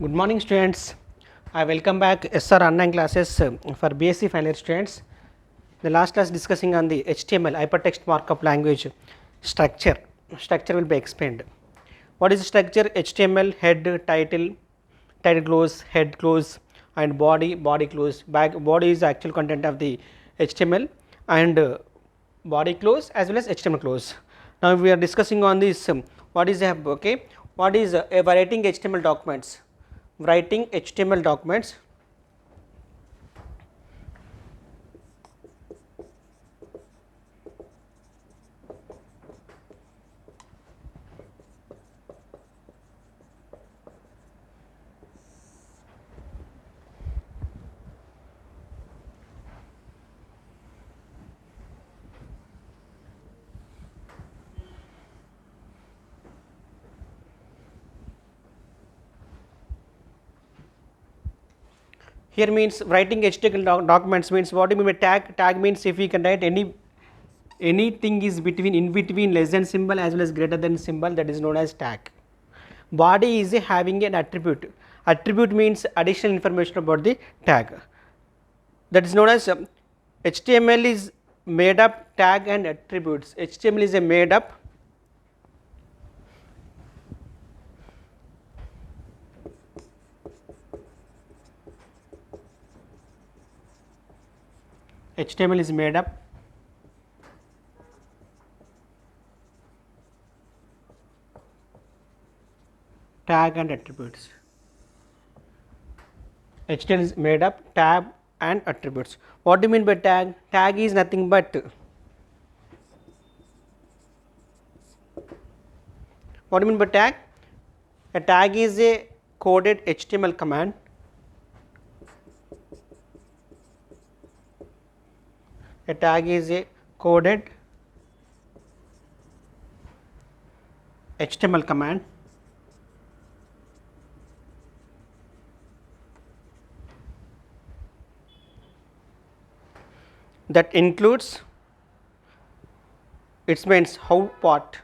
Good morning students. I welcome back SR online classes for BSc final year students. The last class discussing on the HTML hypertext markup language structure. Structure will be explained. What is structure? HTML head, title close, head close, and body close. Body is the actual content of the HTML and body close as well as HTML close. Now we are discussing on this what is a okay, what is writing HTML documents. Writing HTML documents. Here means writing HTML documents means what do you mean by tag? Tag means if we can write anything is between in between less than symbol as well as greater than symbol, that is known as tag. Body is having an attribute. Attribute means additional information about the tag. That is known as HTML is made up tag and attributes. HTML is a made up HTML is made up tag and attributes. HTML is made up tab and attributes. What do you mean by tag? Tag is nothing but what do you mean by tag? A tag is a coded HTML command. A tag is a coded HTML command that includes it means how part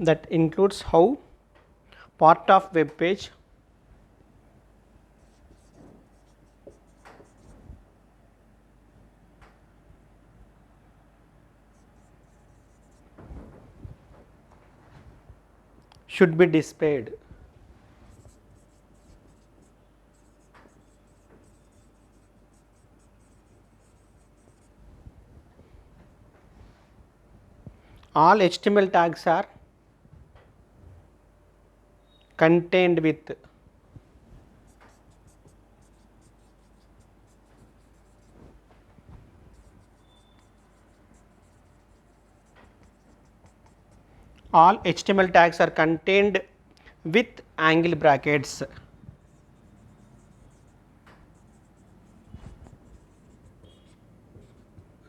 that includes how part of web page should be displayed. All HTML tags are contained with all HTML tags are contained with angle brackets.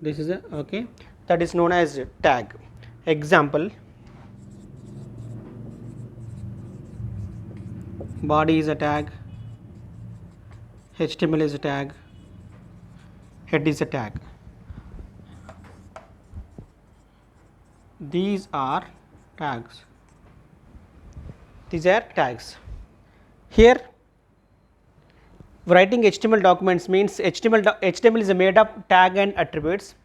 This is a okay, that is known as tag. Example, body is a tag, HTML is a tag, head is a tag. These are tags. These are tags. Here writing HTML documents means HTML is made up tag and attributes.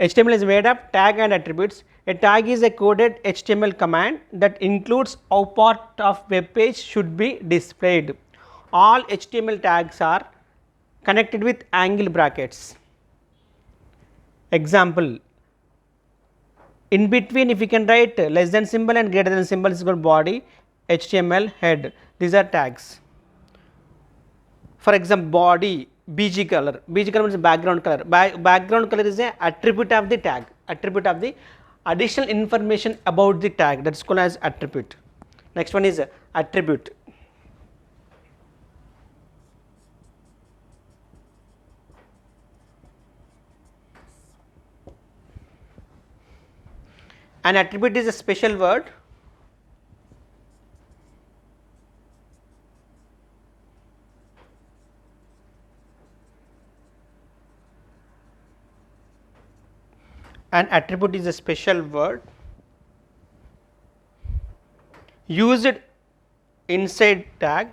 HTML is made up tag and attributes. A tag is a coded HTML command that includes how part of web page should be displayed. All HTML tags are connected with angle brackets. Example, in between if we can write less than symbol and greater than symbol is called body, HTML, head. These are tags. For example, body BG color. BG color means background color. Background color is a attribute of the tag. Attribute of the additional information about the tag, that is called as attribute. Next one is attribute. An attribute is a special word An attribute is a special word used inside tag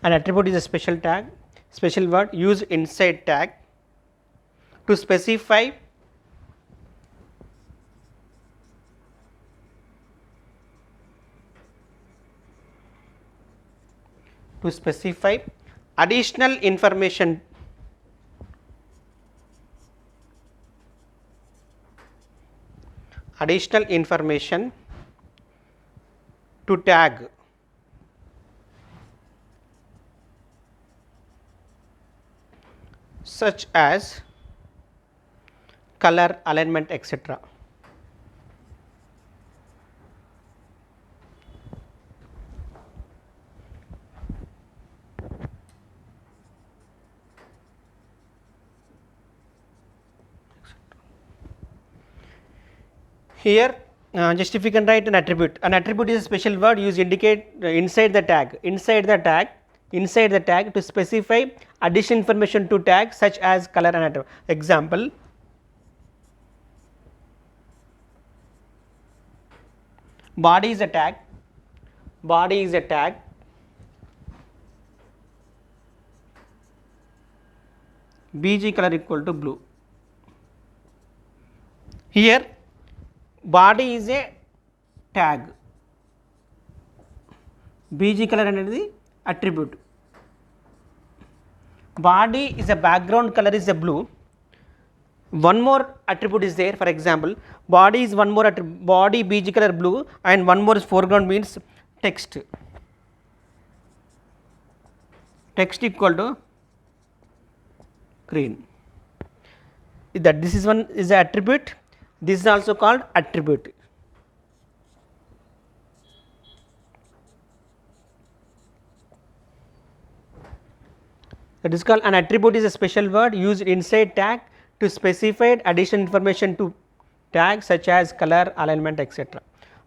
an attribute is a special word used inside tag to specify additional information to tag such as color, alignment, etc. Here just if you can write an attribute is a special word used indicate inside the tag to specify additional information to tag such as color and attribute. Example, body is a tag, bg color equal to blue. Here body is a tag, bg color అనేది attribute, body is a background color is a blue. One more attribute is there, for example, body is one more attribute, body bg color blue and one more is foreground means text equal to green. That this is one is the attribute, this is also called attribute. That is called an attribute is a special word used inside tag to specify additional information to tag such as color, alignment, etc.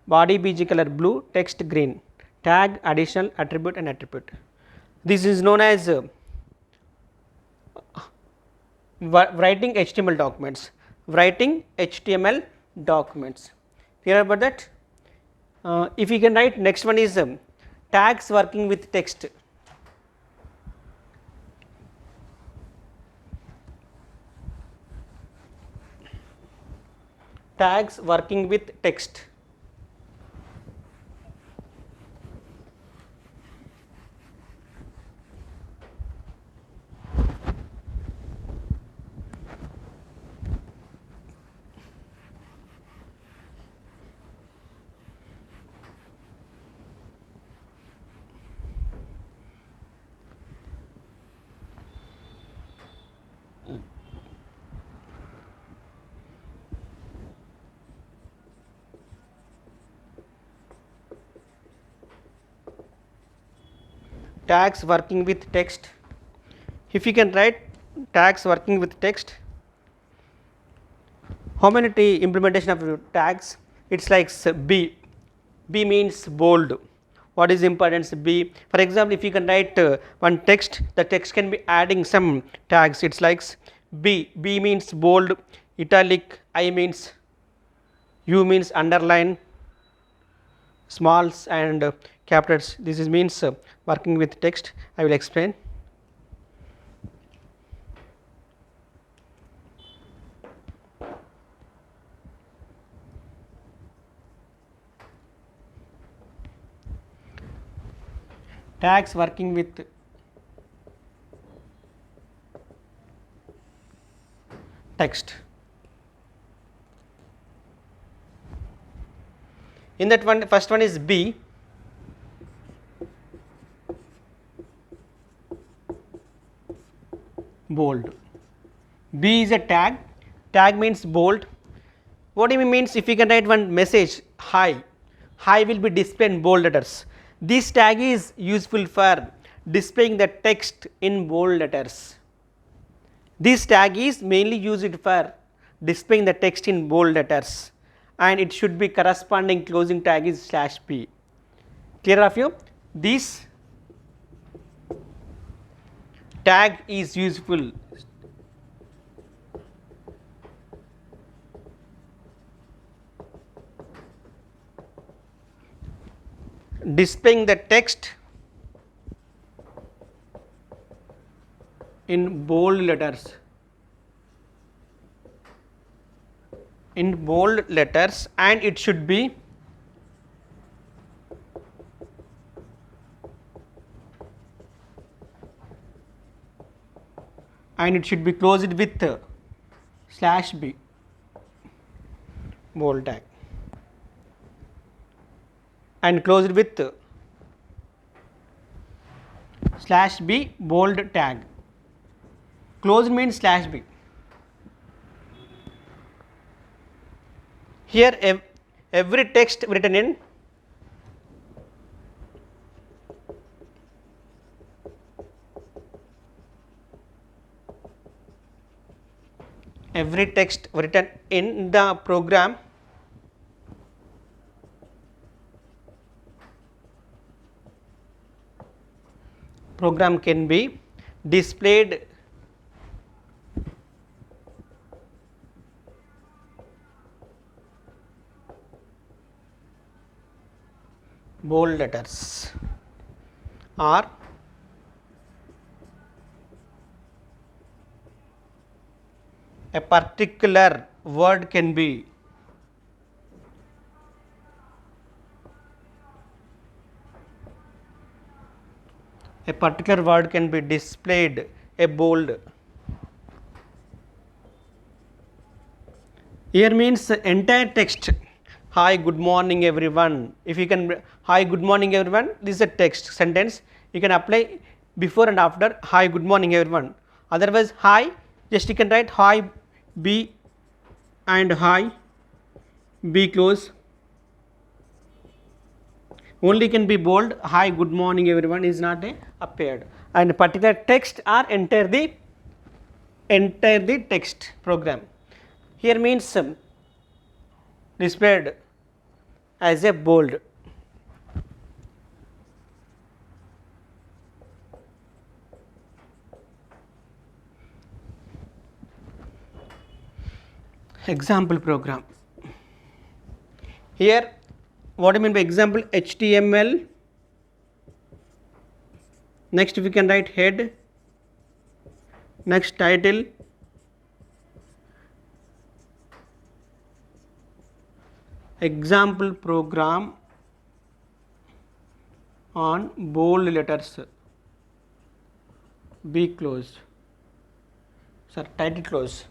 Body bg color blue, text green, tag, additional, attribute and attribute. This is known as writing HTML documents. Clear about that? If you can write, next one is tags working with text. Tags working with text. Tags working with text. If you can write tags working with text, how many implementation of tags? It's like B means bold. What is importance B? For example, if you can write one text, the text can be adding some tags. It's like B means bold, italic, I means, U means underline, smalls and capitals. This is means working with text. I will explain. Tags working with text. In that one, first one is B. Bold. B is a tag. Tag means bold. What do you means? If you can write one message, hi will be displayed in bold letters. This tag is useful for displaying the text in bold letters. This tag is mainly used for displaying the text in bold letters, and it should be corresponding closing tag is /p. Clear of you? This tag is useful. Displaying the text in bold letters. In bold letters, and it should be closed with /b bold tag and closed with /b bold tag. Closed means /b. Here every text written in the program can be displayed bold letters or a particular word can be displayed a bold. Here means entire text. Hi, good morning everyone. If you can, hi, good morning everyone, this is a text sentence. You can apply before and after hi, good morning everyone. Otherwise, hi, just you can write hi, B and hi, B close. Only can be bold. Hi, good morning everyone is not appeared. And particular text or enter the text program. Here means displayed as a bold. Example program. Here what I mean by example, HTML. Next we can write head, next title, example program on bold letters, B closed, sir, title close.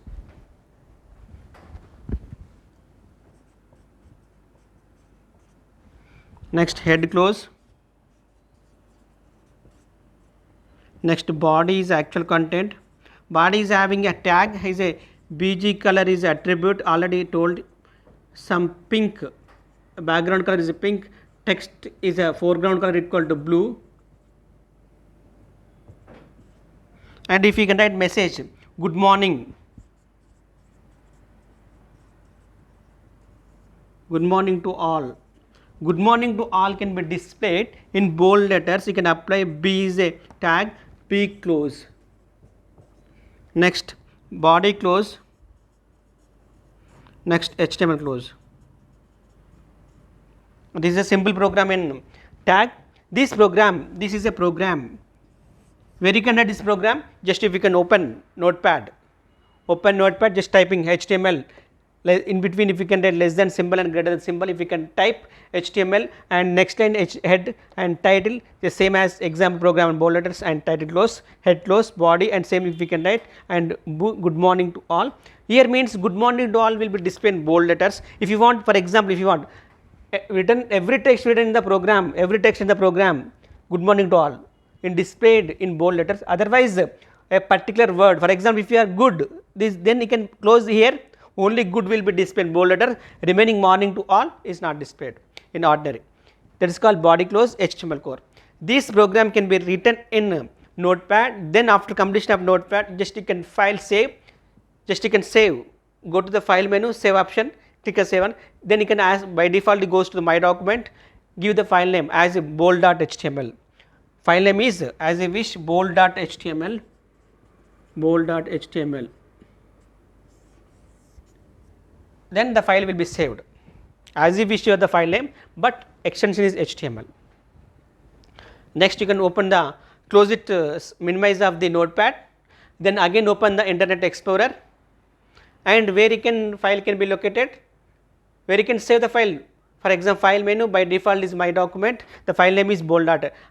Next head close. Next body is actual content. Body is having a tag, is a BG color is attribute, already told. Some pink, background color is a pink, text is a foreground color equal to blue. And if you can write message, good morning. Good morning to all. Good morning to all can be displayed in bold letters. You can apply B is a tag, B close. Next body close. Next HTML close. This is a simple program in tag. This is a program. Where you can write this program? Just if you can open Notepad, just typing HTML. In between, if you can write less than symbol and greater than symbol, if you can type HTML and next line head and title, the same as example program in bold letters and title close, head close, body, and same if we can write and good morning to all. Here means good morning to all will be displayed in bold letters. If you want, for example, if you want every text written in the program, good morning to all in displayed in bold letters. Otherwise, a particular word, for example, if you are good, then you can close here. Only good will be displayed in bold letter, remaining morning to all is not displayed in ordinary. That is called body close HTML core. This program can be written in Notepad. Then after completion of Notepad, just you can file save, just you can save, go to the file menu, save option, click a save on, then you can ask, by default it goes to the my document, give the file name as bold.html. File name is as a wish bold.html. bold.html, then the file will be saved as if we share the file name, but extension is HTML. Next you can open the close it, minimize of the notepad, then again open the Internet Explorer, and where you can file can be located, where you can save the file. For example, file menu by default is my document, the file name is bold.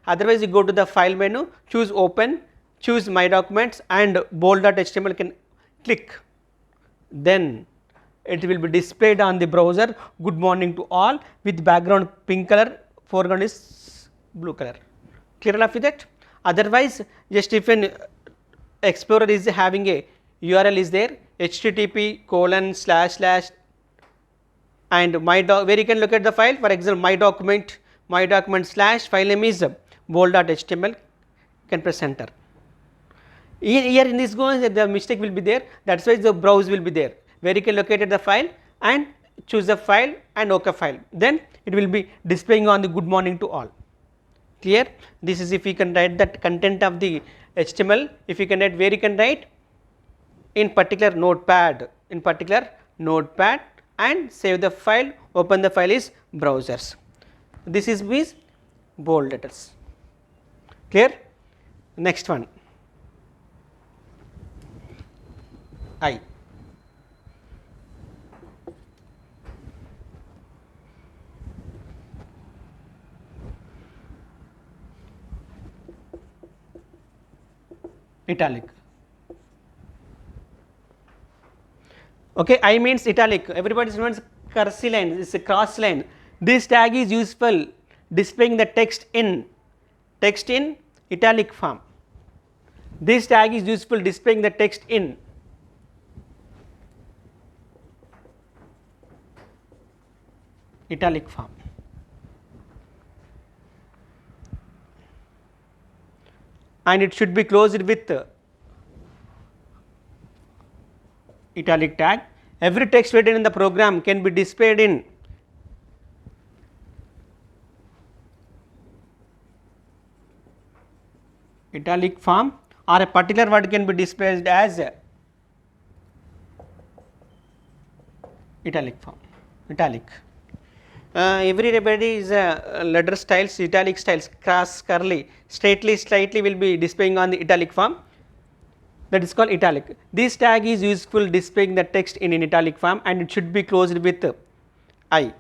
Otherwise you go to the file menu, choose open, choose my documents, and bold.html can click, then it will be displayed on the browser good morning to all with background pink color, foreground is blue color. Clear enough with that? Otherwise just if an explorer is having a URL is there, http:// and where you can look at the file, for example my document / file name is bold.html, can press enter. Here in this goes the mistake will be there, that is why the browse will be there, where you can locate the file and choose the file and OK file, then it will be displaying on the good morning to all. Clear? This is if you can write that content of the HTML, if you can write where you can write in particular notepad, and save the file, open the file is browsers. This is with bold letters. Clear? Next one, I. Italic. Okay, I means italic. Everybody knows cursive line, it's a cross line. This tag is useful displaying the text in italic form. This tag is useful displaying the text in italic form. And it should be closed with italic tag. Every text written in the program can be displayed in italic form, or a particular word can be displayed as italic form, italic. Everybody is letter styles, italic styles, cross, curly, straightly, slightly will be displaying on the italic form, that is called italic. This tag is useful displaying the text in an italic form, and it should be closed with I.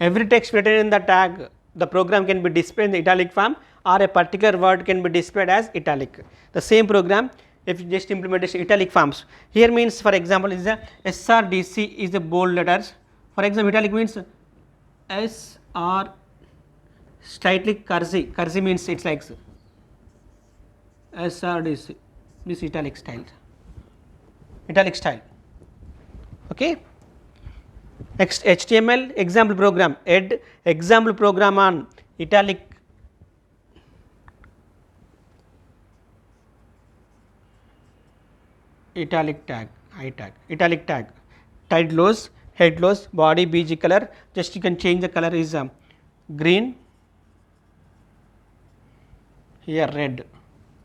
Every text written in the tag, the program can be displayed in the italic form, or a particular word can be displayed as italic. The same program if you just implement italic forms, here means for example is a SRDC is a bold letters. For example, italic means SR slightly cursive means it's like SRDC, this italic style, okay. Next, HTML example program, example program on italic tag, italic tag, tide close, head close, body BG color, just you can change the color is green, here red,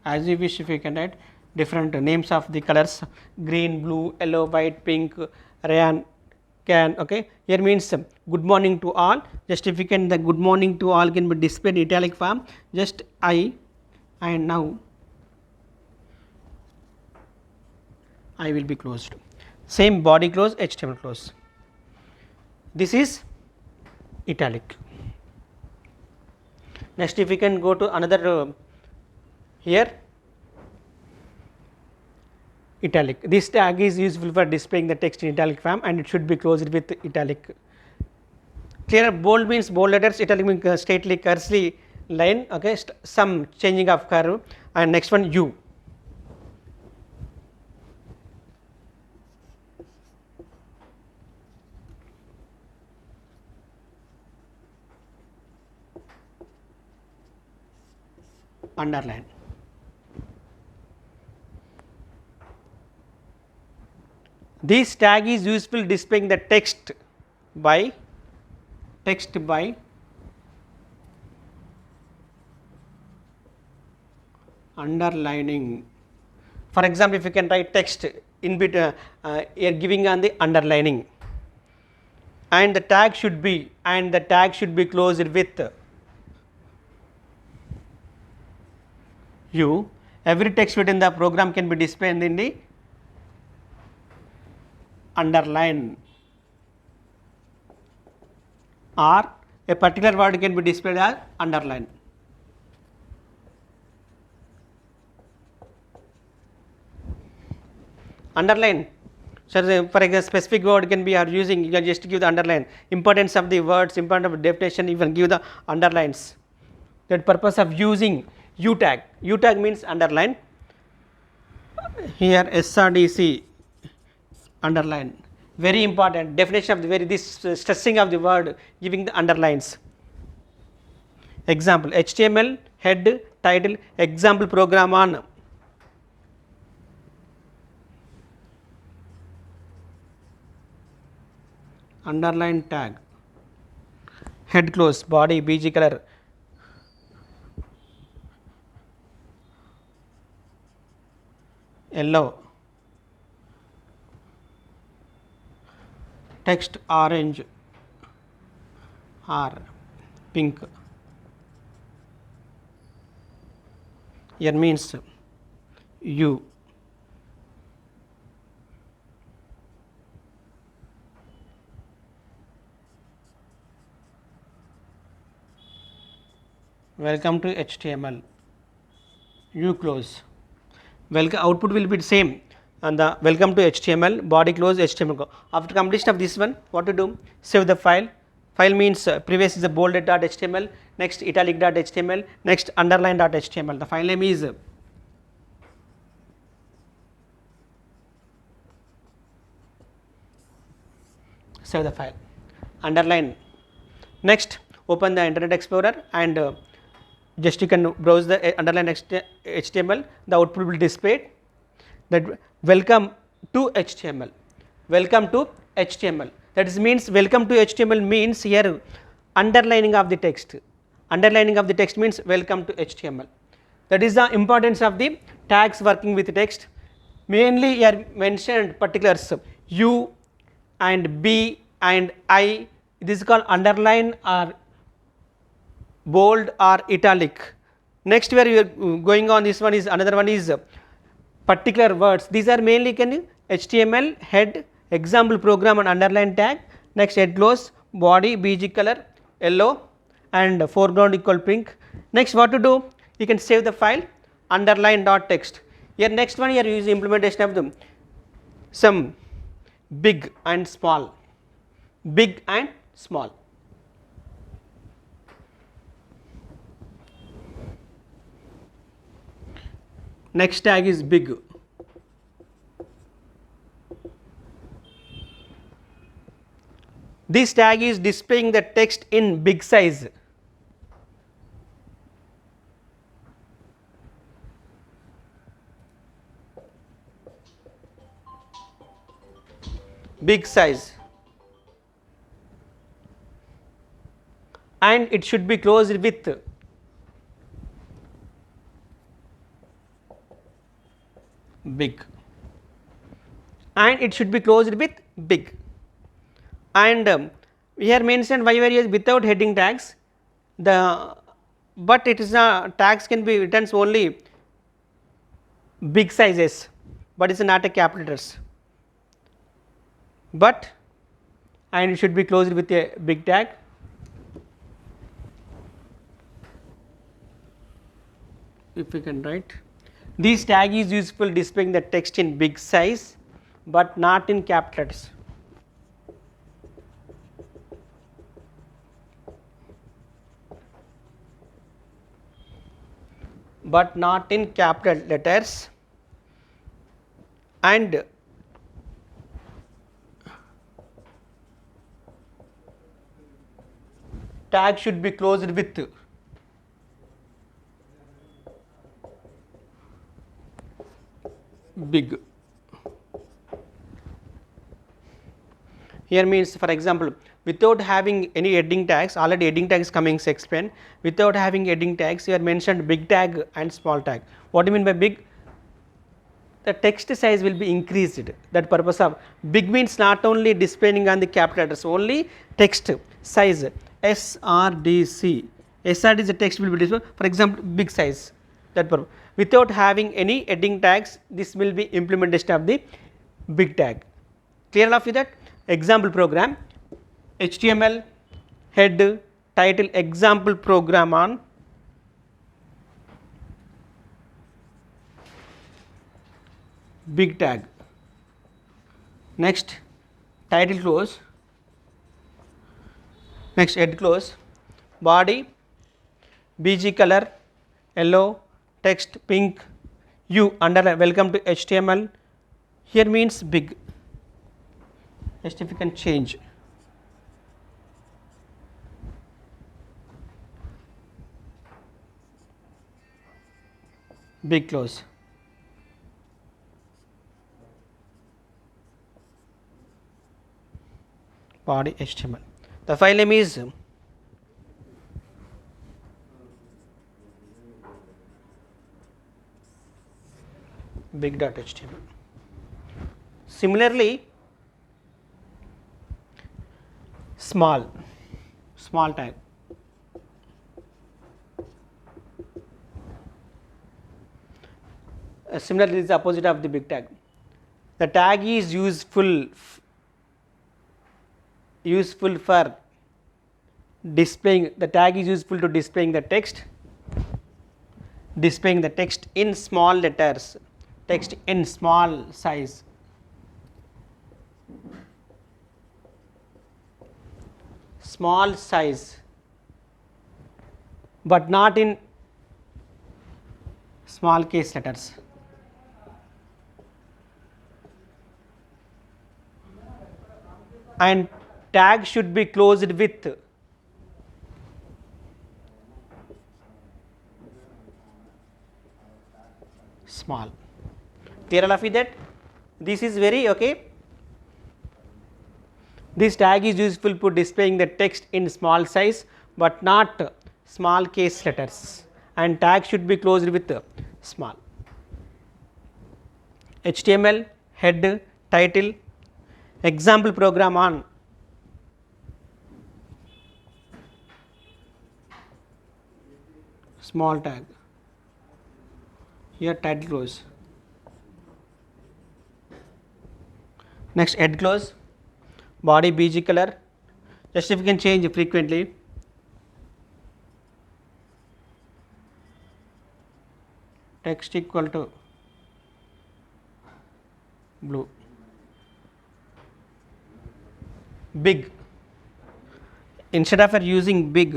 as you wish. If you can write different names of the colors, green, blue, yellow, white, pink, rayon, can, okay. Here means good morning to all, just if you can the good morning to all can be displayed in italic form, just I, and now I will be closed, same body close, HTML close. This is italic. Next, if we can go to another here, italic. This tag is useful for displaying the text in italic form, and it should be closed with italic. Clear? Bold means bold letters, italic means straightly cursive line, okay, some changing of curve. And next one U. Underline. This tag is useful displaying the text by underlining. For example, if you can write text in between, you are giving on the underlining, and the tag should be closed with U. Every text within the program can be displayed in the underline, or a particular word can be displayed as underline. Underline. So, for example, specific word can be you are using, you can just give the underline. Importance of the words, importance of definition, you can give the underlines. That purpose of using U tag. U tag means underline. Here SRDC underline. Very important definition of the this stressing of the word, giving the underlines. Example: HTML head title example program on underline tag, head close, body BG color, yellow, text orange or pink. Here means U. Welcome to HTML. U close. Welcome output will be the same, and the welcome to HTML, body close HTML. After completion of this one, what to do? Save the file. File means previous is a bolded.html, next italic.html, next underline.html. The file name is save the file. Underline. Next, open the Internet Explorer and just you can browse the underline HTML. The output will be displayed. That welcome to HTML. Welcome to HTML. That is means welcome to HTML means here underlining of the text. Underlining of the text means welcome to HTML. That is the importance of the tags working with text. Mainly here mentioned particulars U and B and I. This is called underline or bold or italic. Next where you are going on, this one is another one is particular words. These are mainly can HTML head example program and underline tag. Next head close, body BG color yellow and foreground equal pink. Next what to do? You can save the file underline dot text. Here next one here use implementation of them some big and small, big and small. Next tag is big. This tag is displaying the text in big size. Big size, and it should be closed with big, and it should be closed with big. And here mentioned why various without heading tags, the but it is a tags can be written only big sizes, but it is not a capital letters, but and it should be closed with a big tag. If we can write, this tag is useful displaying the text in big size but not in capital letters. But not in capital letters, and tag should be closed with big. Here means, for example, without having any heading tags, already heading tag is coming to explain. Without having heading tags, here mentioned big tag and small tag. What do you mean by big? The text size will be increased. That purpose of big means not only displaying on the capital letters, only text size SRDC. SRDC text will be displayed. For example, big size. That purpose. Without having any heading tags, this will be implementation of the big tag. Clear enough with that? Example program, HTML head title example program on big tag. Next title close, next head close, body BG color yellow, text pink, U underline welcome to HTML. Here means big. Just if you can change. Big close. Body HTML. The file name is big.html. Similarly, small tag. Similarly, this is the opposite of the big tag. The tag is useful for displaying, the tag is useful to displaying the text in small letters, text in small size. Small size, but not in small case letters. And tag should be closed with small. Clear enough with that? This is very okay. This tag is useful for displaying the text in small size but not small case letters, and tag should be closed with small. HTML head title example program on small tag. Here title close. Next head close, body BG color. Just if you can change frequently. Text equal to blue. Big. Instead of using big,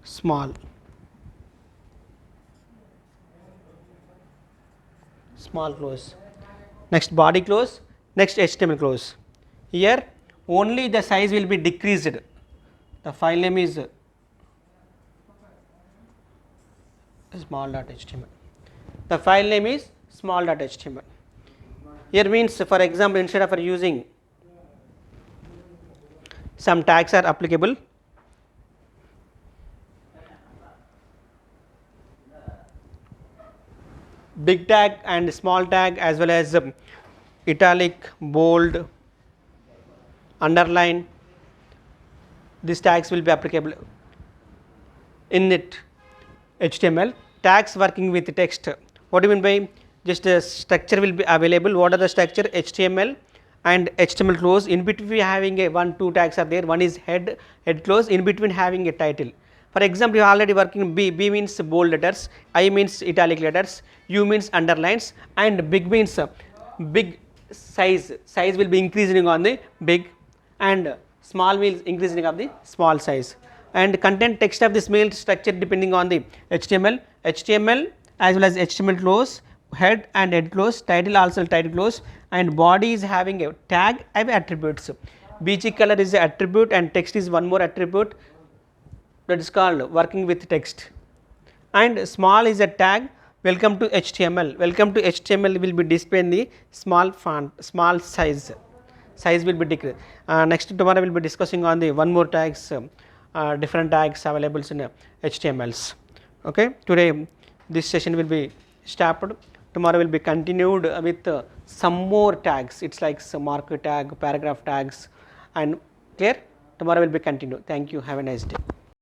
small. Small close. Next body close, next HTML close. Here only the size will be decreased. The file name is small.html. The file name is small.html. Here means, for example, instead of using some tags are applicable. Big tag and small tag as well as italic, bold, underline, these tags will be applicable in it. HTML tags working with text. What do you mean by? Just a structure will be available. What are the structure? HTML and HTML close. In between having a 1-2 tags are there. One is head close. In between having a title. For example, you are already working B. B means bold letters. I means italic letters. U means underlines. And big means big size. Size will be increasing on the big, and small means increasing of the small size. And content text of this mail structure depending on the HTML as well as HTML close, head and head close, title also title close, and body is having a tag and attributes. BG color is the attribute and text is one more attribute, that is called working with text. And small is a tag, Welcome to HTML. Welcome to HTML will be displayed in the small font, small size. Size will be decreased. Next tomorrow we will be discussing on the one more tags, different tags available in HTMLs. Okay. Today this session will be stopped. Tomorrow will be continued with some more tags. It's like some marker tag, paragraph tags, and clear. Tomorrow will be continued. Thank you. Have a nice day.